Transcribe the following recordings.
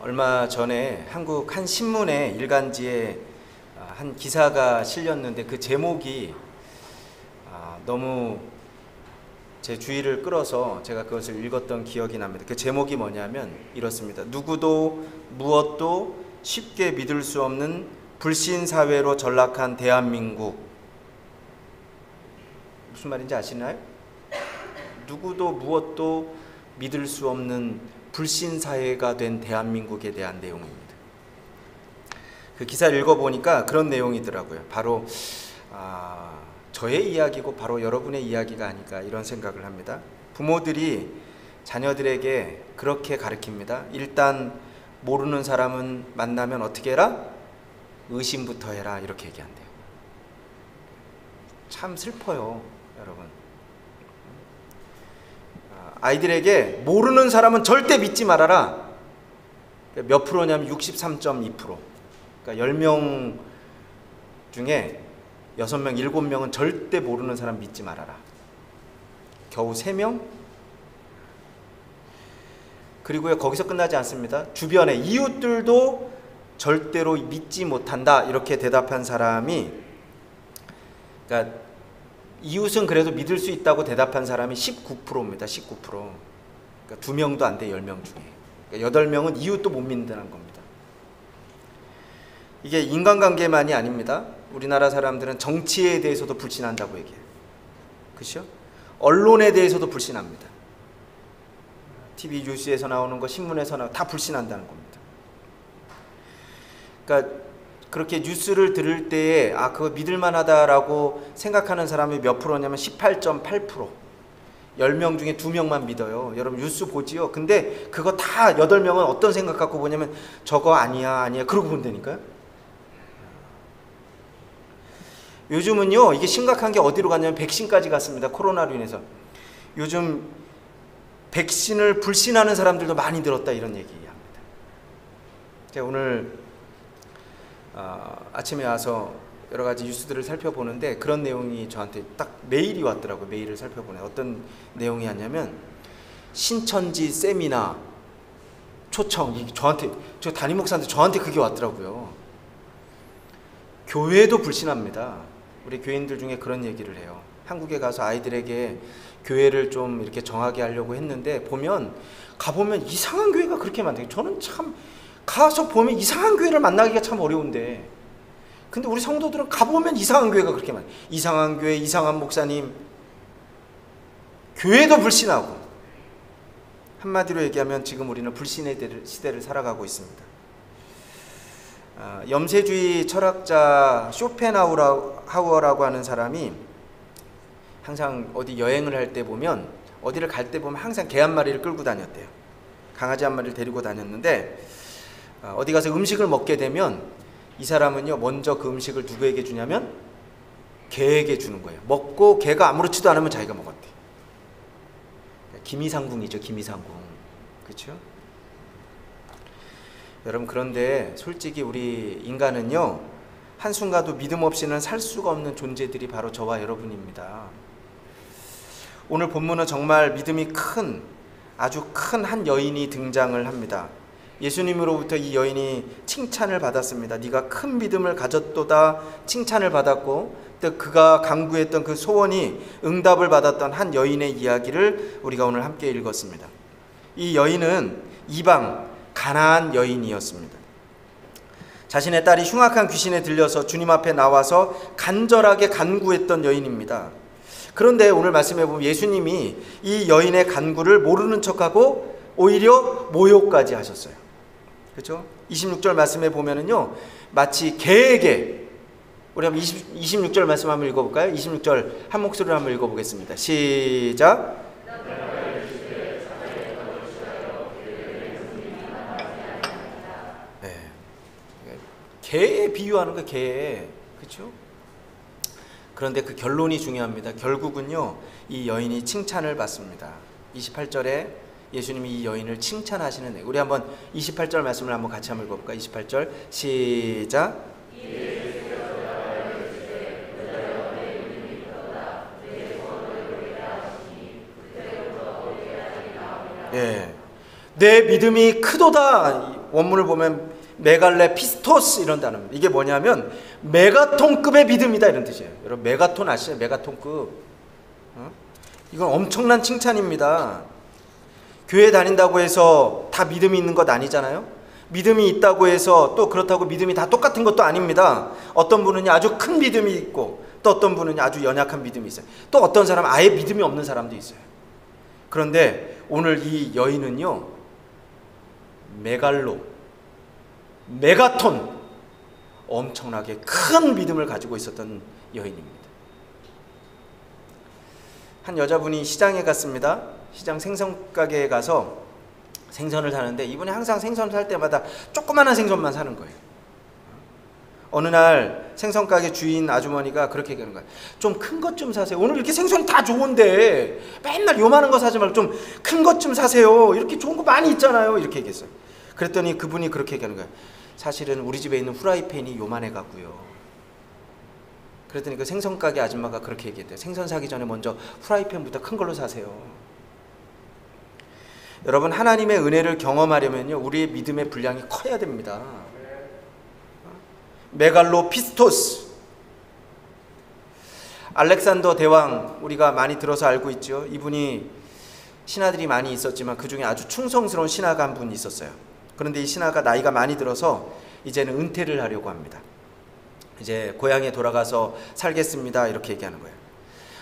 얼마 전에 한국 한 신문의 일간지에 한 기사가 실렸는데 그 제목이 너무 제 주의를 끌어서 제가 그것을 읽었던 기억이 납니다. 그 제목이 뭐냐면 이렇습니다. 누구도 무엇도 쉽게 믿을 수 없는 불신사회로 전락한 대한민국. 무슨 말인지 아시나요? 누구도 무엇도 믿을 수 없는 불신사회가 된 대한민국에 대한 내용입니다. 그 기사를 읽어보니까 그런 내용이더라고요. 바로 저의 이야기고 바로 여러분의 이야기가 아닐까 이런 생각을 합니다. 부모들이 자녀들에게 그렇게 가르칩니다. 일단 모르는 사람은 만나면 어떻게 해라? 의심부터 해라 이렇게 얘기한대요. 참 슬퍼요, 여러분. 아이들에게 모르는 사람은 절대 믿지 말아라. 몇 프로냐면 63.2%. 그러니까 10명 중에 6명, 7명은 절대 모르는 사람 믿지 말아라. 겨우 3명? 그리고요, 거기서 끝나지 않습니다. 주변에 이웃들도 절대로 믿지 못한다 이렇게 대답한 사람이, 그러니까 이웃은 그래도 믿을 수 있다고 대답한 사람이 19%입니다. 19%. 그러니까 2명도 안 돼, 10명 중에. 그러니까 8명은 이웃도 못 믿는다는 겁니다. 이게 인간관계만이 아닙니다. 우리나라 사람들은 정치에 대해서도 불신한다고 얘기해요. 그렇죠? 언론에 대해서도 불신합니다. TV 뉴스에서 나오는 거, 신문에서 나오는 거 다 불신한다는 겁니다. 그러니까 그렇게 뉴스를 들을 때에 그거 믿을만하다라고 생각하는 사람이 몇 프로냐면 18.8%. 10명 중에 2명만 믿어요. 여러분 뉴스 보지요. 근데 그거 다 8명은 어떤 생각 갖고 보냐면 저거 아니야 그러고 본다니까요. 요즘은요, 이게 심각한 게 어디로 갔냐면 백신까지 갔습니다. 코로나로 인해서. 요즘 백신을 불신하는 사람들도 많이 늘었다 이런 얘기합니다. 제가 오늘 아침에 와서 여러 가지 뉴스들을 살펴보는데 그런 내용이 저한테 딱 메일이 왔더라고요. 메일을 살펴보네. 어떤 내용이었냐면 신천지 세미나 초청, 저한테, 저 담임 목사인데 저한테 그게 왔더라고요. 교회도 불신합니다. 우리 교인들 중에 그런 얘기를 해요. 한국에 가서 아이들에게 교회를 좀 이렇게 정하게 하려고 했는데 가보면 이상한 교회가 그렇게 많대요. 저는 참 가서 보면 이상한 교회를 만나기가 참 어려운데, 근데 우리 성도들은 가보면 이상한 교회가 그렇게 많아요. 이상한 교회, 이상한 목사님. 교회도 불신하고. 한마디로 얘기하면 지금 우리는 불신의 시대를 살아가고 있습니다. 염세주의 철학자 쇼펜하우어라고 하는 사람이 항상 어디 여행을 할 때 보면, 어디를 갈 때 보면 항상 개 한 마리를 끌고 다녔대요. 강아지 한 마리를 데리고 다녔는데 어디 가서 음식을 먹게 되면 이 사람은요, 먼저 그 음식을 누구에게 주냐면 개에게 주는 거예요. 먹고 개가 아무렇지도 않으면 자기가 먹었대. 기미상궁이죠, 기미상궁. 그렇죠? 여러분, 그런데 솔직히 우리 인간은요, 한순간도 믿음 없이는 살 수가 없는 존재들이 바로 저와 여러분입니다. 오늘 본문은 정말 믿음이 아주 큰 한 여인이 등장을 합니다. 예수님으로부터 이 여인이 칭찬을 받았습니다. 네가 큰 믿음을 가졌도다 칭찬을 받았고, 또 그가 간구했던 그 소원이 응답을 받았던 한 여인의 이야기를 우리가 오늘 함께 읽었습니다. 이 여인은 이방 가나안 여인이었습니다. 자신의 딸이 흉악한 귀신에 들려서 주님 앞에 나와서 간절하게 간구했던 여인입니다. 그런데 오늘 말씀해 보면 예수님이 이 여인의 간구를 모르는 척하고 오히려 모욕까지 하셨어요. 그렇죠? 26절 말씀에 보면은요, 마치 개에게, 우리 한번 26절 말씀 한번 읽어볼까요? 26절 한 목소리로 한번 읽어보겠습니다. 시작. 네. 개에 비유하는 거, 개에. 그렇죠? 그런데 그 결론이 중요합니다. 결국은요, 이 여인이 칭찬을 받습니다. 28절에 예수님이 이 여인을 칭찬하시는 내용. 우리 한번 28절 말씀을 한번 같이 한번 읽어볼까요? 28절 시작. 예, 내 믿음이 크도다. 원문을 보면 메갈레 피스토스 이런 단어입니다. 이게 뭐냐면 메가톤급의 믿음이다 이런 뜻이에요. 여러분 메가톤 아시죠? 메가톤급. 이건 엄청난 칭찬입니다. 교회 다닌다고 해서 다 믿음이 있는 것 아니잖아요. 믿음이 있다고 해서 또 그렇다고 믿음이 다 똑같은 것도 아닙니다. 어떤 분은 아주 큰 믿음이 있고 또 어떤 분은 아주 연약한 믿음이 있어요. 또 어떤 사람은 아예 믿음이 없는 사람도 있어요. 그런데 오늘 이 여인은요, 메가톤, 엄청나게 큰 믿음을 가지고 있었던 여인입니다. 한 여자분이 시장에 갔습니다. 시장 생선가게에 가서 생선을 사는데 이분이 항상 생선 살 때마다 조그마한 생선만 사는 거예요. 어느 날 생선가게 주인 아주머니가 그렇게 얘기하는 거예요. 좀 큰 것 좀 사세요. 오늘 이렇게 생선 다 좋은데 맨날 요만한 거 사지 말고 좀 큰 것 좀 사세요. 이렇게 좋은 거 많이 있잖아요. 이렇게 얘기했어요. 그랬더니 그분이 그렇게 얘기하는 거예요. 사실은 우리 집에 있는 후라이팬이 요만해 갖고요. 그랬더니 그 생선가게 아줌마가 그렇게 얘기했대요. 생선 사기 전에 먼저 후라이팬부터 큰 걸로 사세요. 여러분, 하나님의 은혜를 경험하려면요, 우리의 믿음의 분량이 커야 됩니다. 메갈로 피스토스, 알렉산더 대왕, 우리가 많이 들어서 알고 있죠. 이분이 신하들이 많이 있었지만 그 중에 아주 충성스러운 신하가 한 분 있었어요. 그런데 이 신하가 나이가 많이 들어서 이제는 은퇴를 하려고 합니다. 이제 고향에 돌아가서 살겠습니다 이렇게 얘기하는 거예요.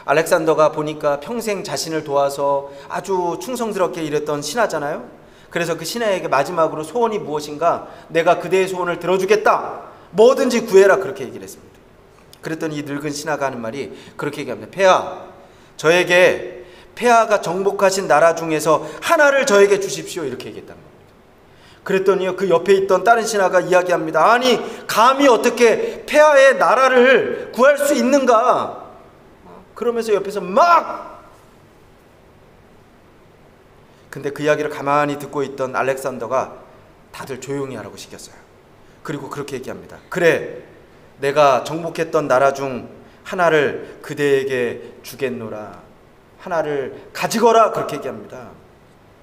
알렉산더가 보니까 평생 자신을 도와서 아주 충성스럽게 일했던 신하잖아요. 그래서 그 신하에게 마지막으로 소원이 무엇인가, 내가 그대의 소원을 들어주겠다, 뭐든지 구해라, 그렇게 얘기를 했습니다. 그랬더니 이 늙은 신하가 하는 말이 그렇게 얘기합니다. 폐하, 저에게 폐하가 정복하신 나라 중에서 하나를 저에게 주십시오, 이렇게 얘기했다는 겁니다. 그랬더니요, 그 옆에 있던 다른 신하가 이야기합니다. 아니, 감히 어떻게 폐하의 나라를 구할 수 있는가? 그러면서 옆에서 근데 그 이야기를 가만히 듣고 있던 알렉산더가 다들 조용히 하라고 시켰어요. 그리고 그렇게 얘기합니다. 그래, 내가 정복했던 나라 중 하나를 그대에게 주겠노라, 하나를 가지거라, 그렇게 얘기합니다.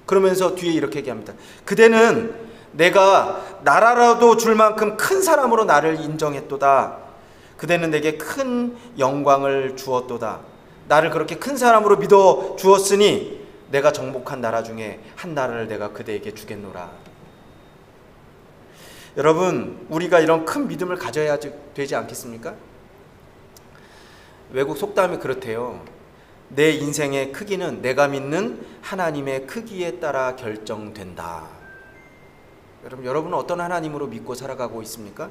그러면서 뒤에 이렇게 얘기합니다. 그대는 내가 나라라도 줄 만큼 큰 사람으로 나를 인정했도다. 그대는 내게 큰 영광을 주었도다. 나를 그렇게 큰 사람으로 믿어 주었으니 내가 정복한 나라 중에 한 나라를 내가 그대에게 주겠노라. 여러분, 우리가 이런 큰 믿음을 가져야 되지 않겠습니까? 외국 속담이 그렇대요. 내 인생의 크기는 내가 믿는 하나님의 크기에 따라 결정된다. 여러분은 어떤 하나님으로 믿고 살아가고 있습니까?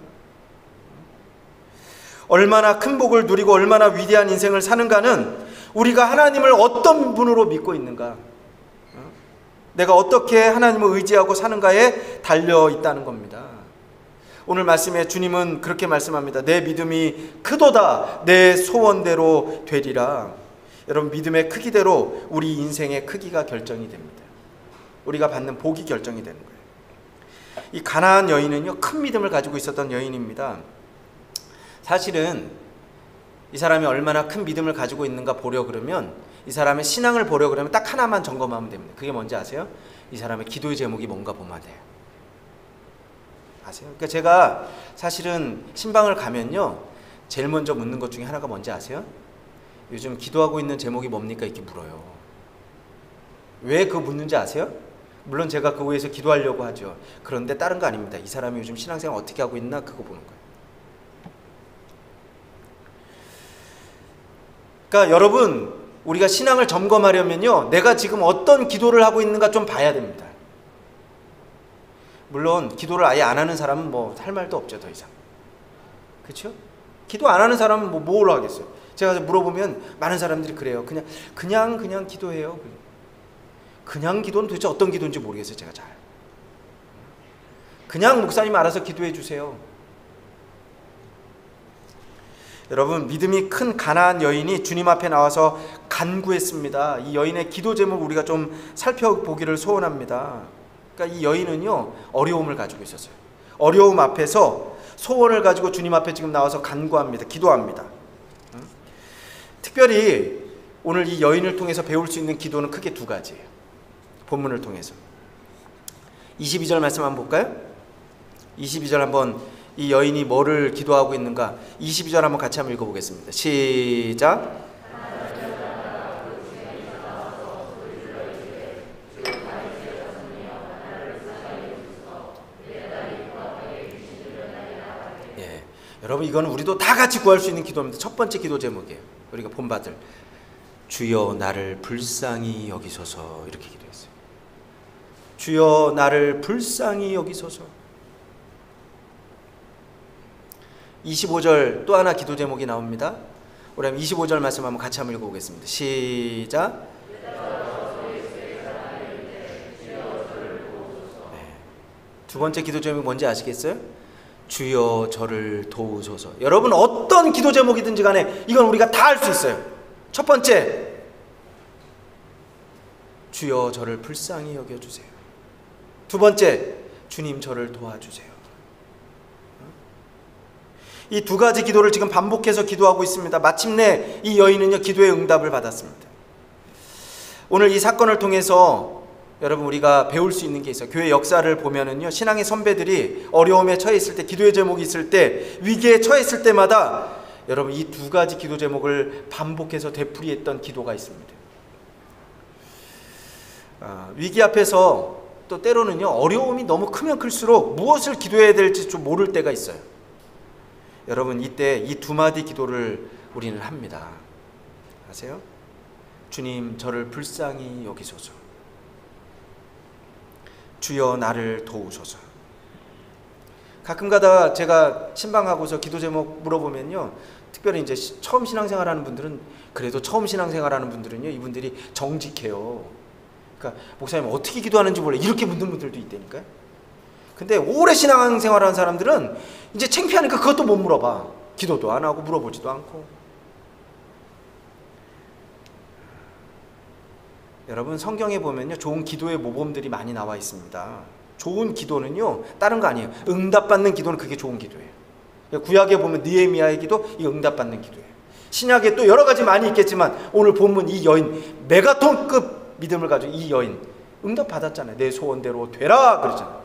얼마나 큰 복을 누리고 얼마나 위대한 인생을 사는가는 우리가 하나님을 어떤 분으로 믿고 있는가, 내가 어떻게 하나님을 의지하고 사는가에 달려 있다는 겁니다. 오늘 말씀에 주님은 그렇게 말씀합니다. 내 믿음이 크도다, 내 소원대로 되리라. 여러분, 믿음의 크기대로 우리 인생의 크기가 결정이 됩니다. 우리가 받는 복이 결정이 되는 거예요. 이 가나안 여인은요, 큰 믿음을 가지고 있었던 여인입니다. 사실은 이 사람이 얼마나 큰 믿음을 가지고 있는가 보려 그러면, 이 사람의 신앙을 보려 그러면 딱 하나만 점검하면 됩니다. 그게 뭔지 아세요? 이 사람의 기도의 제목이 뭔가 보면 돼요. 아세요? 그러니까 제가 사실은 신방을 가면요, 제일 먼저 묻는 것 중에 하나가 뭔지 아세요? 요즘 기도하고 있는 제목이 뭡니까? 이렇게 물어요. 왜 그거 묻는지 아세요? 물론 제가 그 위해서 기도하려고 하죠. 그런데 다른 거 아닙니다. 이 사람이 요즘 신앙생활 어떻게 하고 있나, 그거 보는 거예요. 그러니까 여러분, 우리가 신앙을 점검하려면요, 내가 지금 어떤 기도를 하고 있는가 좀 봐야 됩니다. 물론 기도를 아예 안 하는 사람은 뭐 할 말도 없죠, 더 이상. 그렇죠? 기도 안 하는 사람은 뭘 하겠어요? 제가 물어보면 많은 사람들이 그래요. 그냥 기도해요. 그냥 기도는 도대체 어떤 기도인지 모르겠어요, 제가 잘. 그냥 목사님 알아서 기도해 주세요. 여러분, 믿음이 큰 가나안 여인이 주님 앞에 나와서 간구했습니다. 이 여인의 기도 제목을 우리가 좀 살펴보기를 소원합니다. 그러니까 이 여인은요, 어려움을 가지고 있었어요. 어려움 앞에서 소원을 가지고 주님 앞에 지금 나와서 간구합니다. 기도합니다. 특별히 오늘 이 여인을 통해서 배울 수 있는 기도는 크게 두 가지예요. 본문을 통해서. 22절 말씀 한번 볼까요? 22절 한번, 이 여인이 뭐를 기도하고 있는가? 22절 한번 같이 한번 읽어보겠습니다. 시작. 예, 여러분 이거는 우리도 다 같이 구할 수 있는 기도입니다. 첫 번째 기도 제목이에요. 우리가 본받을, 주여 나를 불쌍히 여기소서, 이렇게 기도했어요. 주여 나를 불쌍히 여기소서. 25절 또 하나 기도 제목이 나옵니다. 우리 25절 말씀 한번 같이 한번 읽어보겠습니다. 시작. 네. 두 번째 기도 제목이 뭔지 아시겠어요? 주여 저를 도우소서. 여러분 어떤 기도 제목이든지 간에 이건 우리가 다 할 수 있어요. 첫 번째, 주여 저를 불쌍히 여겨주세요. 두 번째, 주님 저를 도와주세요. 이 두 가지 기도를 지금 반복해서 기도하고 있습니다. 마침내 이 여인은요, 기도의 응답을 받았습니다. 오늘 이 사건을 통해서 여러분 우리가 배울 수 있는 게 있어요. 교회 역사를 보면은요, 신앙의 선배들이 어려움에 처해 있을 때, 기도의 제목이 있을 때, 위기에 처했을 때마다 여러분 이 두 가지 기도 제목을 반복해서 되풀이했던 기도가 있습니다. 위기 앞에서 또 때로는요, 어려움이 너무 크면 클수록 무엇을 기도해야 될지 좀 모를 때가 있어요. 여러분 이때 이 두 마디 기도를 우리는 합니다. 아세요? 주님 저를 불쌍히 여기소서. 주여 나를 도우소서. 가끔가다 제가 신방하고서 기도 제목 물어보면요, 특별히 이제 처음 신앙생활하는 분들은, 그래도 처음 신앙생활하는 분들은요, 이분들이 정직해요. 그러니까 목사님 어떻게 기도하는지 몰라, 이렇게 묻는 분들도 있다니까요. 근데 오래 신앙생활하는 사람들은 이제 창피하니까 그것도 못 물어봐. 기도도 안 하고 물어보지도 않고. 여러분 성경에 보면요, 좋은 기도의 모범들이 많이 나와 있습니다. 좋은 기도는요, 다른 거 아니에요. 응답받는 기도는 그게 좋은 기도예요. 구약에 보면 느헤미야의 기도, 이 응답받는 기도예요. 신약에 또 여러 가지 많이 있겠지만 오늘 본문 이 여인, 메가톤급 믿음을 가지고 이 여인 응답받았잖아요. 내 소원대로 되라 그러잖아요.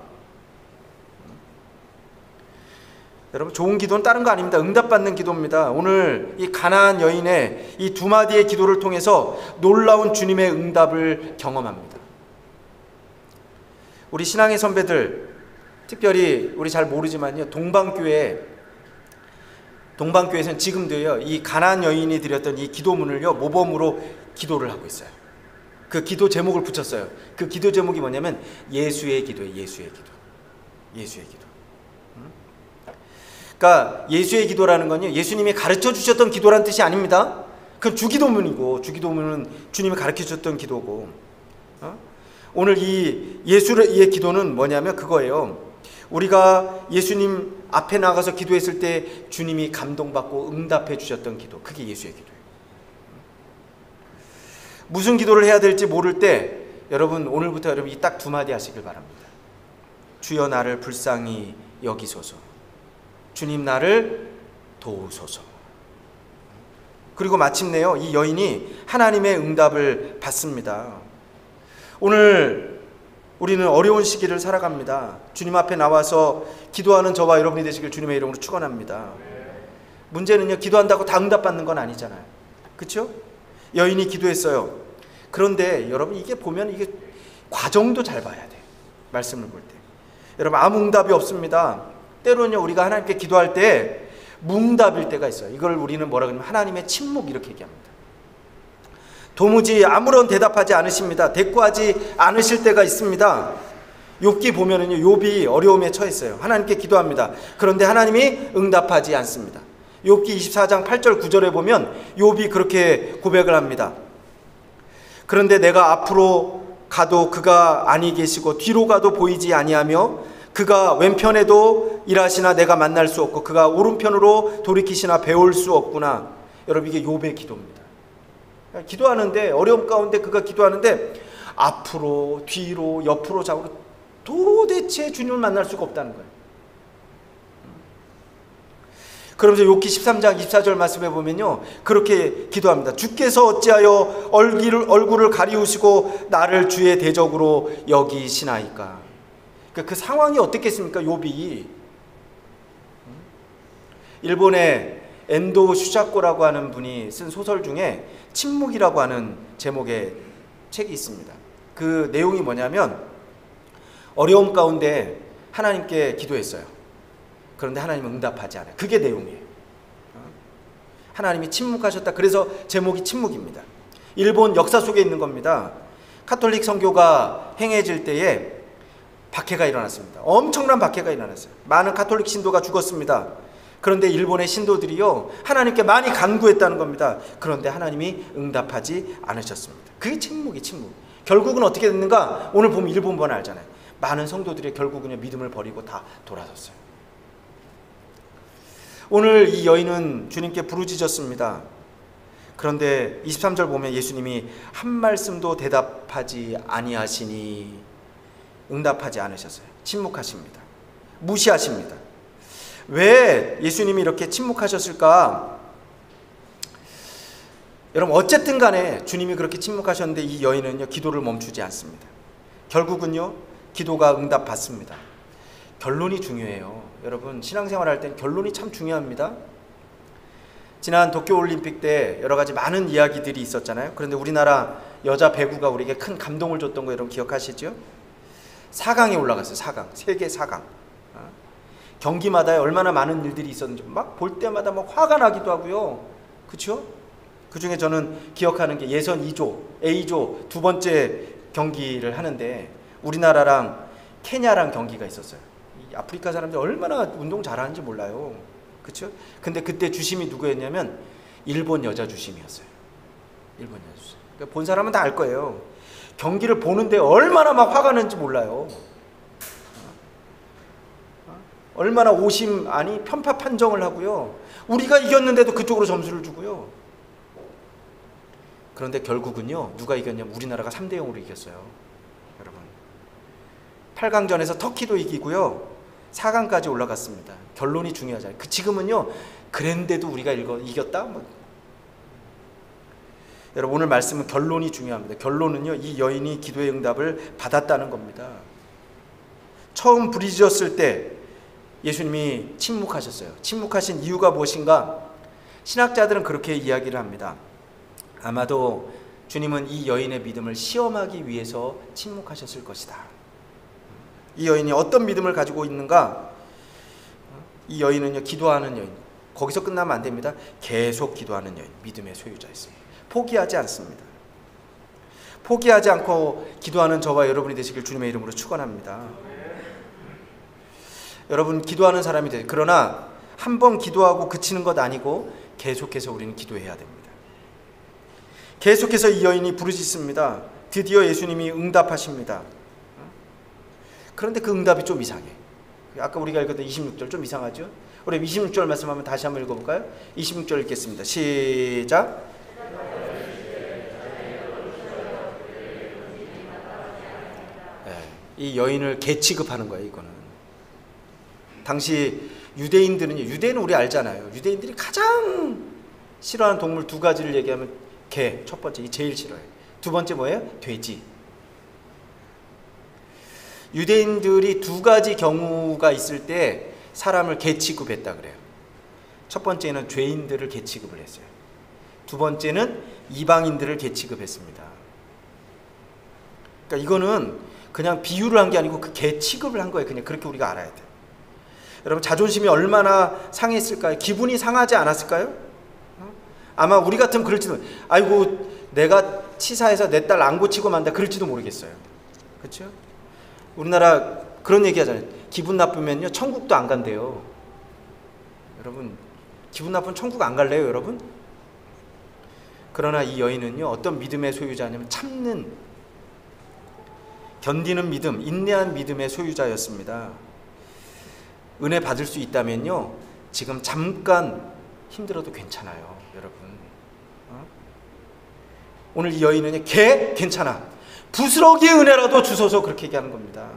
여러분 좋은 기도는 다른 거 아닙니다. 응답받는 기도입니다. 오늘 이 가나안 여인의 이 두 마디의 기도를 통해서 놀라운 주님의 응답을 경험합니다. 우리 신앙의 선배들, 특별히 우리 잘 모르지만요, 동방교회에서는 지금도요, 이 가나안 여인이 드렸던 이 기도문을요, 모범으로 기도를 하고 있어요. 그 기도 제목을 붙였어요. 그 기도 제목이 뭐냐면 예수의 기도예요. 예수의 기도. 예수의 기도. 그러니까 예수의 기도라는 건요, 예수님이 가르쳐 주셨던 기도란 뜻이 아닙니다. 그건 주기도문이고, 주기도문은 주님이 가르쳐 주셨던 기도고, 오늘 이 예수의 기도는 뭐냐면 그거예요. 우리가 예수님 앞에 나가서 기도했을 때 주님이 감동받고 응답해 주셨던 기도, 그게 예수의 기도예요. 무슨 기도를 해야 될지 모를 때 여러분 오늘부터 여러분 이 딱 두 마디 하시길 바랍니다. 주여 나를 불쌍히 여기소서. 주님 나를 도우소서. 그리고 마침내요, 이 여인이 하나님의 응답을 받습니다. 오늘 우리는 어려운 시기를 살아갑니다. 주님 앞에 나와서 기도하는 저와 여러분이 되시길 주님의 이름으로 축원합니다. 문제는요, 기도한다고 다 응답받는 건 아니잖아요. 그렇죠? 여인이 기도했어요. 그런데 여러분 이게 보면 이게 과정도 잘 봐야 돼요. 말씀을 볼 때. 여러분 아무 응답이 없습니다. 때로는요, 우리가 하나님께 기도할 때 무응답일 때가 있어요. 이걸 우리는 뭐라 그러냐면 하나님의 침묵, 이렇게 얘기합니다. 도무지 아무런 대답하지 않으십니다. 대꾸하지 않으실 때가 있습니다. 욥기 보면은요, 욥이 어려움에 처했어요. 하나님께 기도합니다. 그런데 하나님이 응답하지 않습니다. 욥기 24장 8절 9절에 보면 욥이 그렇게 고백을 합니다. 그런데 내가 앞으로 가도 그가 아니 계시고 뒤로 가도 보이지 아니하며 그가 왼편에도 일하시나 내가 만날 수 없고 그가 오른편으로 돌이키시나 배울 수 없구나. 여러분 이게 욥의 기도입니다. 기도하는데, 어려움 가운데 그가 기도하는데 앞으로 뒤로 옆으로 좌우로 도대체 주님을 만날 수가 없다는 거예요. 그러면서 욥기 13장 24절 말씀에 보면요, 그렇게 기도합니다. 주께서 어찌하여 얼굴을 가리우시고 나를 주의 대적으로 여기시나이까. 그 상황이 어떻겠습니까? 욥이 일본의 엔도 슈자코라고 하는 분이 쓴 소설 중에 침묵이라고 하는 제목의 책이 있습니다. 그 내용이 뭐냐면 어려움 가운데 하나님께 기도했어요. 그런데 하나님은 응답하지 않아요. 그게 내용이에요. 하나님이 침묵하셨다. 그래서 제목이 침묵입니다. 일본 역사 속에 있는 겁니다. 카톨릭 선교가 행해질 때에 박해가 일어났습니다. 엄청난 박해가 일어났어요. 많은 카톨릭 신도가 죽었습니다. 그런데 일본의 신도들이요, 하나님께 많이 간구했다는 겁니다. 그런데 하나님이 응답하지 않으셨습니다. 그게 침묵이 침묵. 결국은 어떻게 됐는가? 오늘 보면 일본 보면 알잖아요. 많은 성도들이 결국은 믿음을 버리고 다 돌아섰어요. 오늘 이 여인은 주님께 부르짖었습니다. 그런데 23절 보면 예수님이 한 말씀도 대답하지 아니하시니, 응답하지 않으셨어요. 침묵하십니다. 무시하십니다. 왜 예수님이 이렇게 침묵하셨을까? 여러분, 어쨌든 간에 주님이 그렇게 침묵하셨는데 이 여인은요, 기도를 멈추지 않습니다. 결국은요, 기도가 응답받습니다. 결론이 중요해요. 여러분, 신앙생활 할 땐 결론이 참 중요합니다. 지난 도쿄올림픽 때 여러 가지 많은 이야기들이 있었잖아요. 그런데 우리나라 여자 배구가 우리에게 큰 감동을 줬던 거 여러분 기억하시죠? 4강에 올라갔어요. 4강. 세계 4강. 경기마다 얼마나 많은 일들이 있었는지 막 볼 때마다 막 화가 나기도 하고요. 그렇죠? 그 중에 저는 기억하는 게 예선 2조, A조 두 번째 경기를 하는데 우리나라랑 케냐랑 경기가 있었어요. 이 아프리카 사람들이 얼마나 운동 잘하는지 몰라요. 그렇죠? 근데 그때 주심이 누구였냐면 일본 여자 주심이었어요. 일본 여자 주심. 그러니까 본 사람은 다 알 거예요. 경기를 보는데 얼마나 막 화가 나는지 몰라요. 얼마나 오심 아니 편파 판정을 하고요. 우리가 이겼는데도 그쪽으로 점수를 주고요. 그런데 결국은요, 누가 이겼냐면 우리나라가 3대0으로 이겼어요. 여러분, 8강전에서 터키도 이기고요, 4강까지 올라갔습니다. 결론이 중요하잖아요. 지금은요, 그랬는데도 우리가 이겼다? 여러분, 오늘 말씀은 결론이 중요합니다. 결론은요, 이 여인이 기도의 응답을 받았다는 겁니다. 처음 부르짖었을 때 예수님이 침묵하셨어요. 침묵하신 이유가 무엇인가? 신학자들은 그렇게 이야기를 합니다. 아마도 주님은 이 여인의 믿음을 시험하기 위해서 침묵하셨을 것이다. 이 여인이 어떤 믿음을 가지고 있는가? 이 여인은요, 기도하는 여인. 거기서 끝나면 안 됩니다. 계속 기도하는 여인, 믿음의 소유자였습니다. 포기하지 않습니다. 포기하지 않고 기도하는 저와 여러분이 되시길 주님의 이름으로 축원합니다. 여러분, 기도하는 사람이 돼요. 그러나 한 번 기도하고 그치는 것 아니고 계속해서 우리는 기도해야 됩니다. 계속해서 이 여인이 부르짖습니다. 드디어 예수님이 응답하십니다. 그런데 그 응답이 좀 이상해. 아까 우리가 읽었던 26절 좀 이상하죠? 우리 26절 말씀 한번 다시 한번 읽어볼까요? 26절 읽겠습니다. 시작. 이 여인을 개 취급하는 거예요. 이거는 당시 유대인들은요, 유대인은 우리 알잖아요. 유대인들이 가장 싫어하는 동물 두 가지를 얘기하면 개, 첫 번째, 이 제일 싫어요. 두 번째 뭐예요? 돼지. 유대인들이 두 가지 경우가 있을 때 사람을 개 취급했다 그래요. 첫 번째는 죄인들을 개 취급을 했어요. 두 번째는 이방인들을 개 취급했습니다. 그러니까 이거는 그냥 비유를 한 게 아니고 그 개 취급을 한 거예요. 그냥 그렇게 우리가 알아야 돼요. 여러분, 자존심이 얼마나 상했을까요? 기분이 상하지 않았을까요? 아마 우리 같으면 그럴지도, 아이고 내가 치사해서 내 딸 안 고치고 만다 그럴지도 모르겠어요. 그렇죠? 우리나라 그런 얘기 하잖아요. 기분 나쁘면요, 천국도 안 간대요. 여러분, 기분 나쁘면 천국 안 갈래요, 여러분? 그러나 이 여인은요, 어떤 믿음의 소유자냐면 참는, 견디는 믿음, 인내한 믿음의 소유자였습니다. 은혜 받을 수 있다면요, 지금 잠깐 힘들어도 괜찮아요, 여러분. 오늘 이 여인은 개 괜찮아, 부스러기 은혜라도 주소서, 그렇게 얘기하는 겁니다.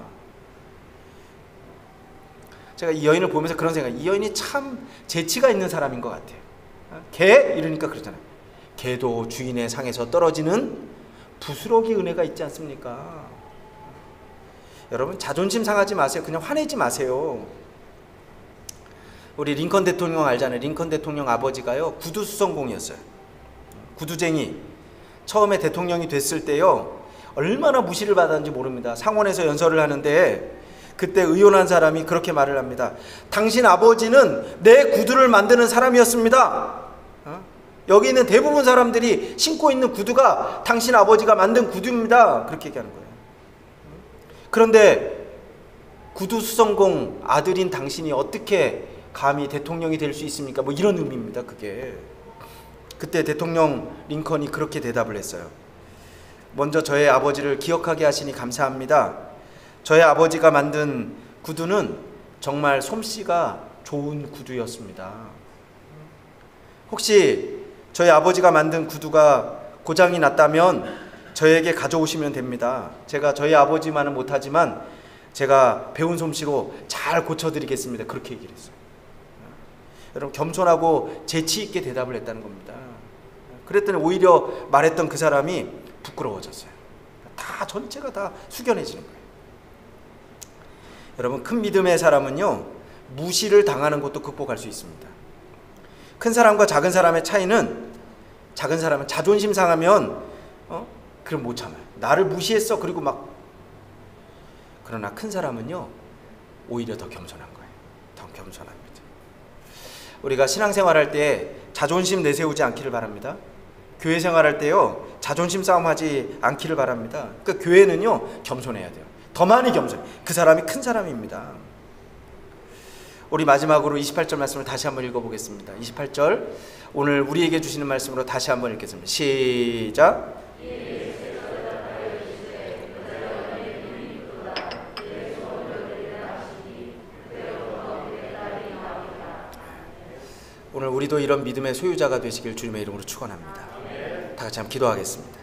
제가 이 여인을 보면서 그런 생각, 이 여인이 참 재치가 있는 사람인 것 같아요. 개 이러니까 그러잖아요. 개도 주인의 상에서 떨어지는 부스러기 은혜가 있지 않습니까? 여러분, 자존심 상하지 마세요. 그냥 화내지 마세요. 우리 링컨 대통령 알잖아요. 링컨 대통령 아버지가요, 구두 수성공이었어요. 구두쟁이. 처음에 대통령이 됐을 때요, 얼마나 무시를 받았는지 모릅니다. 상원에서 연설을 하는데 그때 의논한 사람이 그렇게 말을 합니다. 당신 아버지는 내 구두를 만드는 사람이었습니다. 여기 있는 대부분 사람들이 신고 있는 구두가 당신 아버지가 만든 구두입니다. 그렇게 얘기하는 거예요. 그런데 구두 수성공 아들인 당신이 어떻게 감히 대통령이 될 수 있습니까? 뭐 이런 의미입니다. 그게. 그때 대통령 링컨이 그렇게 대답을 했어요. 먼저 저의 아버지를 기억하게 하시니 감사합니다. 저의 아버지가 만든 구두는 정말 솜씨가 좋은 구두였습니다. 혹시 저희 아버지가 만든 구두가 고장이 났다면 저에게 가져오시면 됩니다. 제가 저희 아버지만은 못하지만 제가 배운 솜씨로 잘 고쳐드리겠습니다. 그렇게 얘기를 했어요. 여러분, 겸손하고 재치 있게 대답을 했다는 겁니다. 그랬더니 오히려 말했던 그 사람이 부끄러워졌어요. 다 전체가 다 숙연해지는 거예요. 여러분, 큰 믿음의 사람은요, 무시를 당하는 것도 극복할 수 있습니다. 큰 사람과 작은 사람의 차이는, 작은 사람은 자존심 상하면 그럼 못 참아요. 나를 무시했어. 그리고 막. 그러나 큰 사람은요, 오히려 더 겸손한 거예요. 더 겸손합니다. 우리가 신앙생활할 때 자존심 내세우지 않기를 바랍니다. 교회 생활할 때요, 자존심 싸움하지 않기를 바랍니다. 그러니까 교회는요, 겸손해야 돼요. 더 많이 겸손해. 그 사람이 큰 사람입니다. 우리 마지막으로 28절 말씀을 다시 한번 읽어보겠습니다. 28절, 오늘 우리에게 주시는 말씀으로 다시 한번 읽겠습니다. 시작. 오늘 우리도 이런 믿음의 소유자가 되시길 주님의 이름으로 축원합니다. 다 같이 한번 기도하겠습니다.